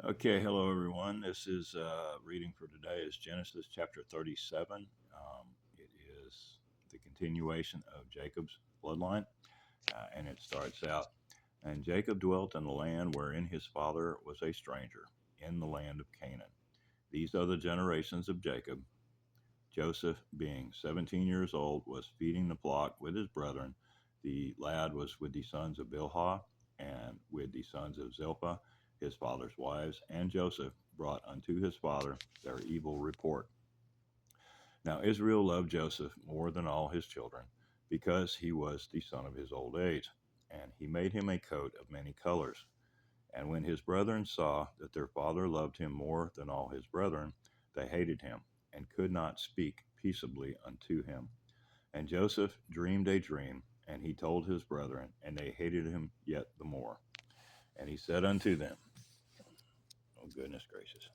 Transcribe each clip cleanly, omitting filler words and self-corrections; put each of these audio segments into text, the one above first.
Okay, hello everyone. This is reading for today is Genesis chapter 37. It is the continuation of Jacob's bloodline, and it starts out, and Jacob dwelt in the land wherein his father was a stranger, in the land of Canaan. These are the generations of Jacob. Joseph, being 17 years old, was feeding the flock with his brethren. The lad was with the sons of Bilhah and with the sons of Zilpah, his father's wives, and Joseph brought unto his father their evil report. Now Israel loved Joseph more than all his children, because he was the son of his old age, and he made him a coat of many colors. And when his brethren saw that their father loved him more than all his brethren, they hated him, and could not speak peaceably unto him. And Joseph dreamed a dream, and he told his brethren, and they hated him yet the more. And he said unto them, oh goodness gracious,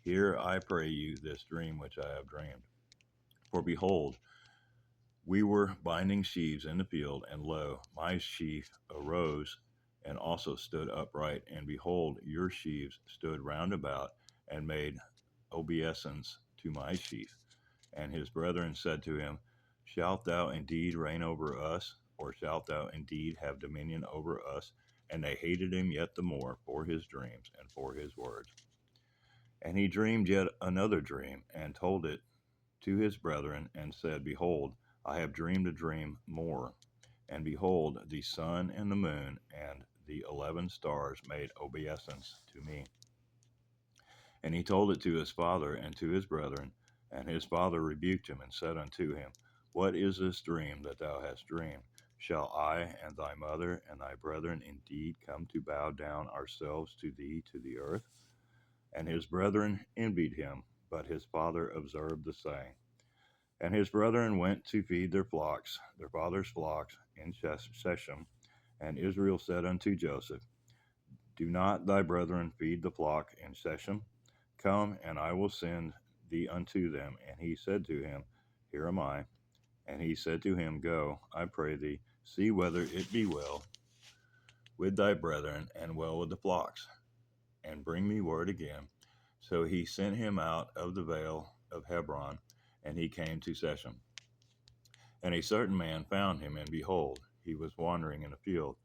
hear I pray you this dream which I have dreamed. For behold, we were binding sheaves in the field, and lo, my sheaf arose and also stood upright, and behold, your sheaves stood round about and made obeisance to my sheaf. And his brethren said to him, shalt thou indeed reign over us, or shalt thou indeed have dominion over us? And they hated him yet the more for his dreams and for his words. And he dreamed yet another dream, and told it to his brethren, and said, behold, I have dreamed a dream more. And behold, the sun and the moon and the 11 stars made obeisance to me. And he told it to his father and to his brethren. And his father rebuked him and said unto him, what is this dream that thou hast dreamed? Shall I and thy mother and thy brethren indeed come to bow down ourselves to thee to the earth? And his brethren envied him, but his father observed the saying. And his brethren went to feed their flocks, their father's flocks, in Shechem. And Israel said unto Joseph, do not thy brethren feed the flock in Shechem? Come, and I will send thee unto them. And he said to him, here am I. And he said to him, go, I pray thee, see whether it be well with thy brethren, and well with the flocks, and bring me word again. So he sent him out of the vale of Hebron, and he came to Shechem. And a certain man found him, and behold, he was wandering in a field.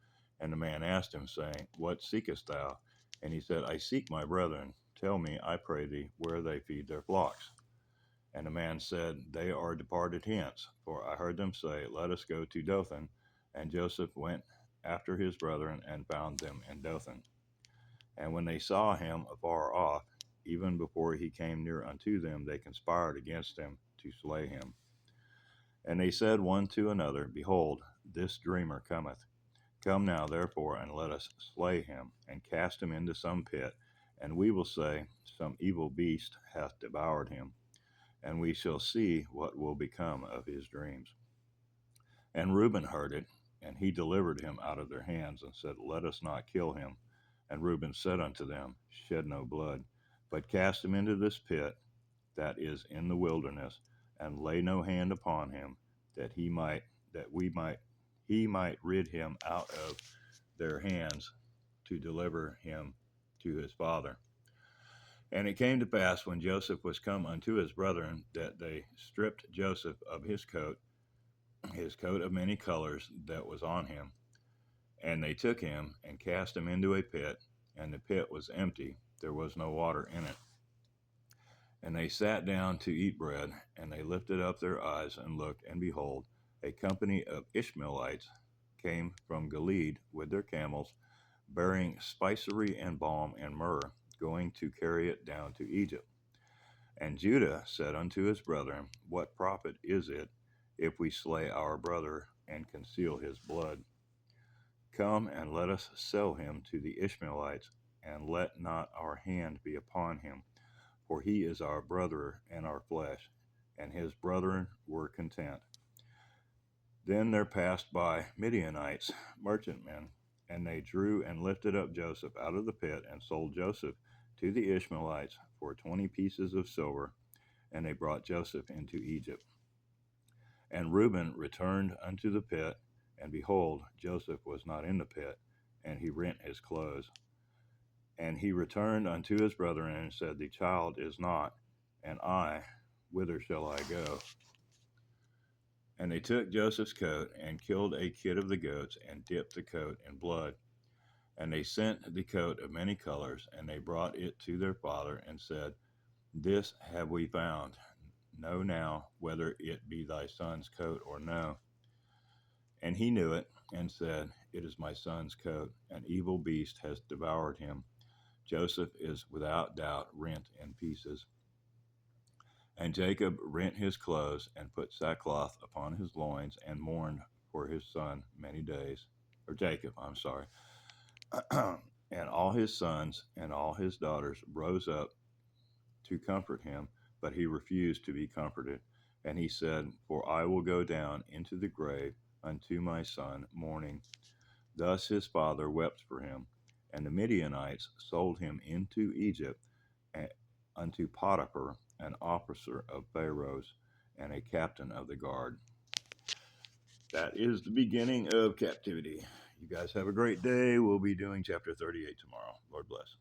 And the man asked him, saying, what seekest thou? And he said, I seek my brethren. Tell me, I pray thee, where they feed their flocks. And the man said, they are departed hence, for I heard them say, let us go to Dothan. And Joseph went after his brethren, and found them in Dothan. And when they saw him afar off, even before he came near unto them, they conspired against him to slay him. And they said one to another, behold, this dreamer cometh. Come now, therefore, and let us slay him, and cast him into some pit, and we will say, some evil beast hath devoured him, and we shall see what will become of his dreams. And Reuben heard it, and he delivered him out of their hands, and said, let us not kill him. And Reuben said unto them, shed no blood, but cast him into this pit that is in the wilderness, and lay no hand upon him, that he might rid him out of their hands, to deliver him to his father. And it came to pass, when Joseph was come unto his brethren, that they stripped Joseph of his coat of many colors that was on him, and they took him and cast him into a pit, and the pit was empty, there was no water in it. And they sat down to eat bread, and they lifted up their eyes and looked, and behold, a company of Ishmaelites came from Gilead with their camels, bearing spicery and balm and myrrh, going to carry it down to Egypt. And Judah said unto his brethren, what profit is it if we slay our brother and conceal his blood? Come and let us sell him to the Ishmaelites, and let not our hand be upon him, for he is our brother and our flesh. And his brethren were content. Then there passed by Midianites, merchantmen, and they drew and lifted up Joseph out of the pit, and sold Joseph to the Ishmaelites for 20 pieces of silver, and they brought Joseph into Egypt. And Reuben returned unto the pit, and behold, Joseph was not in the pit, and he rent his clothes. And he returned unto his brethren and said, The child is not, and I, whither shall I go? And they took Joseph's coat and killed a kid of the goats and dipped the coat in blood. And they sent the coat of many colors, and they brought it to their father and said, This have we found. Know now whether it be thy son's coat or no. And he knew it and said, It is my son's coat. An evil beast has devoured him. Joseph is without doubt rent in pieces. And Jacob rent his clothes and put sackcloth upon his loins and mourned for his son many days. Or Jacob, I'm sorry. And all his sons and all his daughters rose up to comfort him, but he refused to be comforted. And he said, For I will go down into the grave unto my son mourning. Thus his father wept for him. And the Midianites sold him into Egypt unto Potiphar, an officer of Pharaoh's and a captain of the guard. That is the beginning of captivity. You guys have a great day. We'll be doing chapter 38 tomorrow. Lord bless.